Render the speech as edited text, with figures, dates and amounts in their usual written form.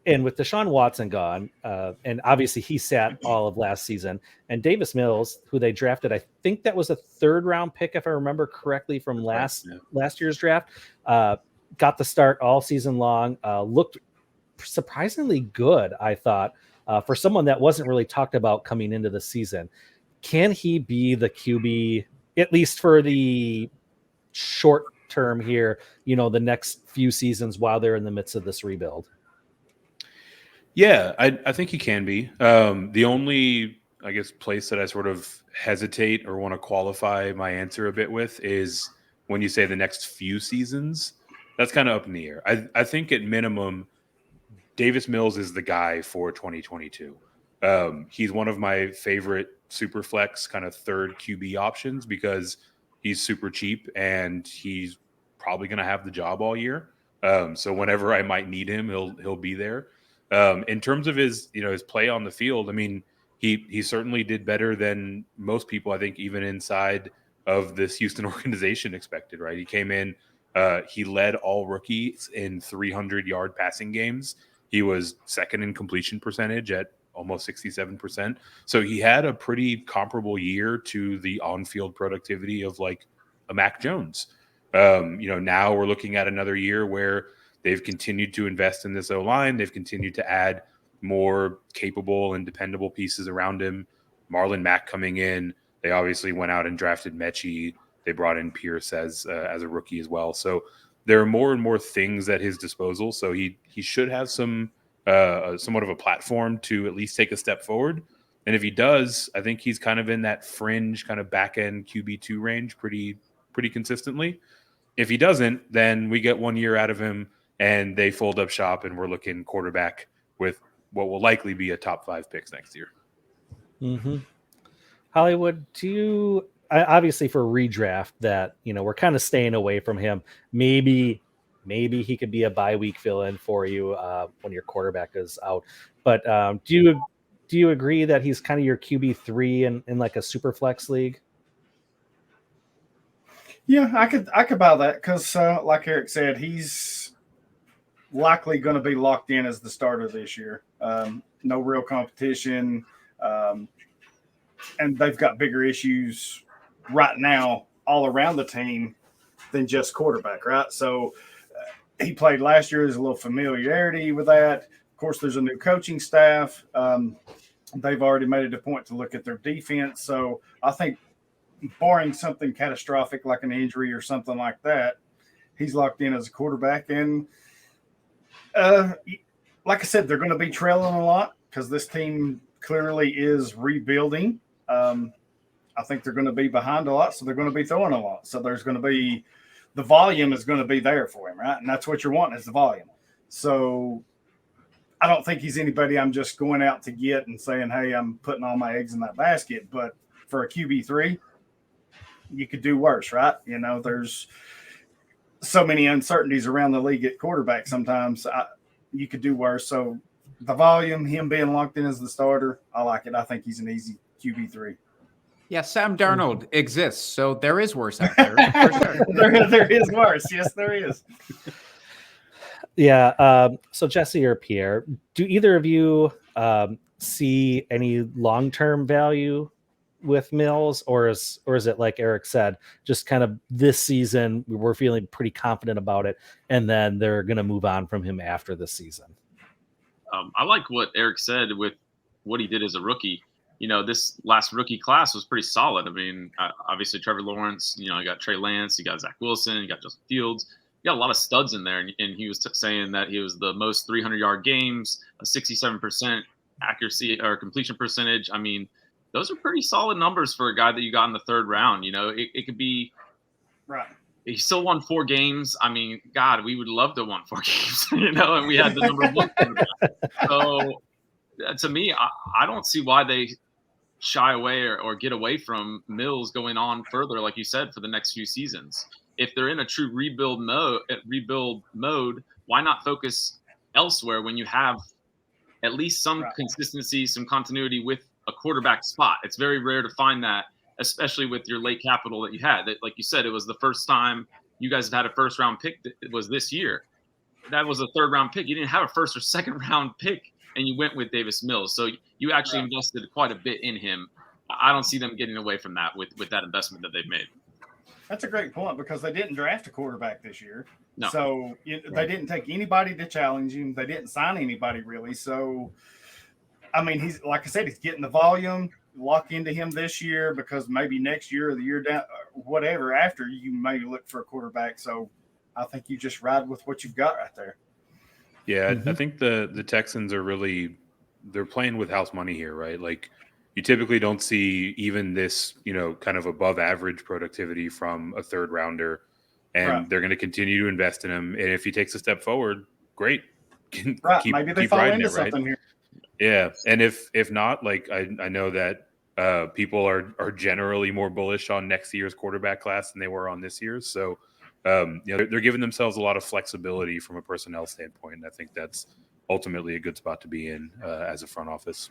And with Deshaun Watson gone, and obviously he sat all of last season, and Davis Mills, who they drafted, I think that was a 3rd-round pick, if I remember correctly, from last year's draft, got the start all season long, looked surprisingly good, I thought, for someone that wasn't really talked about coming into the season. Can he be the QB, at least for the short term here, the next few seasons while they're in the midst of this rebuild? Yeah, I think he can be. The only, I guess, place that I sort of hesitate or want to qualify my answer a bit with is when you say the next few seasons. That's kind of up in the air. I think at minimum, Davis Mills is the guy for 2022. He's one of my favorite super flex kind of third QB options because he's super cheap and he's probably going to have the job all year. So whenever I might need him, he'll be there. In terms of his play on the field, I mean, he certainly did better than most people, I think, even inside of this Houston organization expected, right? He came in, he led all rookies in 300-yard passing games. He was second in completion percentage at almost 67%. So he had a pretty comparable year to the on-field productivity of like a Mac Jones. Now we're looking at another year where they've continued to invest in this O-line. They've continued to add more capable and dependable pieces around him. Marlon Mack coming in. They obviously went out and drafted Mechie. They brought in Pierce as a rookie as well. So there are more and more things at his disposal. So he should have somewhat of a platform to at least take a step forward. And if he does, I think he's kind of in that fringe kind of back end QB2 range pretty consistently. If he doesn't, then we get 1 year out of him and they fold up shop and we're looking quarterback with what will likely be a top 5 picks next year. Mm-hmm. Hollywood, obviously for redraft that, we're kind of staying away from him. Maybe he could be a bye week fill-in for you when your quarterback is out. But do you agree that he's kind of your QB3 in like a super flex league? Yeah, I could buy that because, like Eric said, he's likely going to be locked in as the starter this year. No real competition, and they've got bigger issues right now all around the team than just quarterback, right? So he played last year. There's a little familiarity with that. Of course, there's a new coaching staff. They've already made it a point to look at their defense. So I think barring something catastrophic like an injury or something like that, he's locked in as a quarterback. And like I said, they're going to be trailing a lot because this team clearly is rebuilding. I think they're going to be behind a lot, so they're going to be throwing a lot. So there's going to be the volume is going to be there for him, right? And that's what you're wanting is the volume. So I don't think he's anybody I'm just going out to get and saying, hey, I'm putting all my eggs in that basket. But for a QB3, you could do worse, right? There's so many uncertainties around the league at quarterback sometimes. You could do worse. So the volume, him being locked in as the starter, I like it. I think he's an easy QB3. Yeah, Sam Darnold exists, so there is worse out there. For sure. there is worse. Yes, there is. Yeah. So Jesse or Pierre, do either of you see any long-term value with Mills, or is it like Eric said, just kind of this season we're feeling pretty confident about it, and then they're going to move on from him after this season? I like what Eric said with what he did as a rookie. This last rookie class was pretty solid. I mean, obviously Trevor Lawrence, you got Trey Lance, you got Zach Wilson, you got Justin Fields. You got a lot of studs in there. And he was saying that he was the most 300-yard games, a 67% accuracy or completion percentage. I mean, those are pretty solid numbers for a guy that you got in the 3rd round. It could be right. He still won 4 games. I mean, God, we would love to have won 4 games, and we had the number 1 quarterback. So to me, I don't see why they shy away or get away from Mills going on further, like you said, for the next few seasons. If they're in a true rebuild mode, why not focus elsewhere when you have at least some consistency, some continuity with a quarterback spot? It's very rare to find that, especially with your late capital that you had. Like you said, it was the first time you guys have had a 1st-round pick that was this year. that was a third round pick. You didn't have a first or second round pick, and you went with Davis Mills. So you actually invested quite a bit in him. I don't see them getting away from that with that investment that they've made. That's a great point because they didn't draft a quarterback this year. No. So they didn't take anybody to challenge him. They didn't sign anybody really. So, I mean, he's like I said, he's getting the volume. Lock into him this year because maybe next year or the year down, whatever, after you may look for a quarterback. So I think you just ride with what you've got right there. Yeah, I think the Texans are they're playing with house money here, right? Like you typically don't see even this, kind of above average productivity from a third rounder, and they're going to continue to invest in him. And if he takes a step forward, great. Maybe they fall into something here. Yeah, and if not, like I know that people are generally more bullish on next year's quarterback class than they were on this year's. So, they're giving themselves a lot of flexibility from a personnel standpoint. And I think that's ultimately a good spot to be in as a front office.